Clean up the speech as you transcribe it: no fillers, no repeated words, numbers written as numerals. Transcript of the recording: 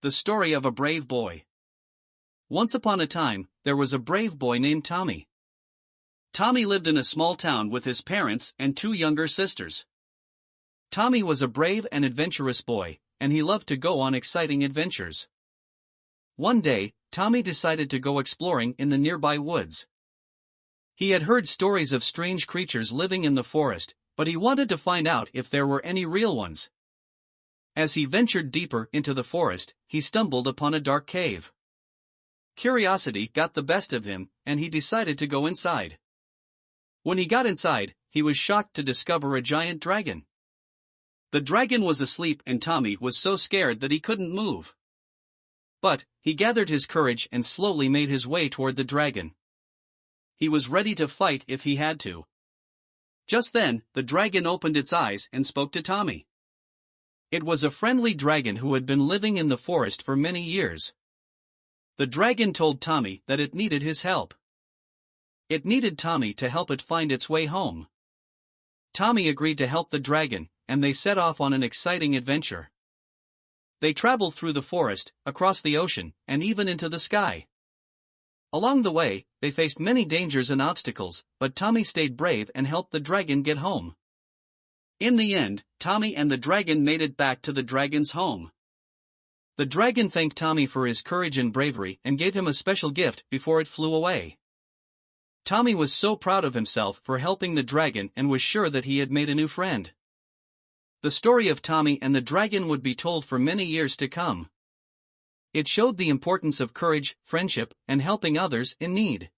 The story of a brave boy. Once upon a time, there was a brave boy named Tommy. Tommy lived in a small town with his parents and two younger sisters. Tommy was a brave and adventurous boy, and he loved to go on exciting adventures. One day, Tommy decided to go exploring in the nearby woods. He had heard stories of strange creatures living in the forest, but he wanted to find out if there were any real ones. As he ventured deeper into the forest, he stumbled upon a dark cave. Curiosity got the best of him, and he decided to go inside. When he got inside, he was shocked to discover a giant dragon. The dragon was asleep and Tommy was so scared that he couldn't move. But, he gathered his courage and slowly made his way toward the dragon. He was ready to fight if he had to. Just then, the dragon opened its eyes and spoke to Tommy. It was a friendly dragon who had been living in the forest for many years. The dragon told Tommy that it needed his help. It needed Tommy to help it find its way home. Tommy agreed to help the dragon, and they set off on an exciting adventure. They traveled through the forest, across the ocean, and even into the sky. Along the way, they faced many dangers and obstacles, but Tommy stayed brave and helped the dragon get home. In the end, Tommy and the dragon made it back to the dragon's home. The dragon thanked Tommy for his courage and bravery and gave him a special gift before it flew away. Tommy was so proud of himself for helping the dragon and was sure that he had made a new friend. The story of Tommy and the dragon would be told for many years to come. It showed the importance of courage, friendship, and helping others in need.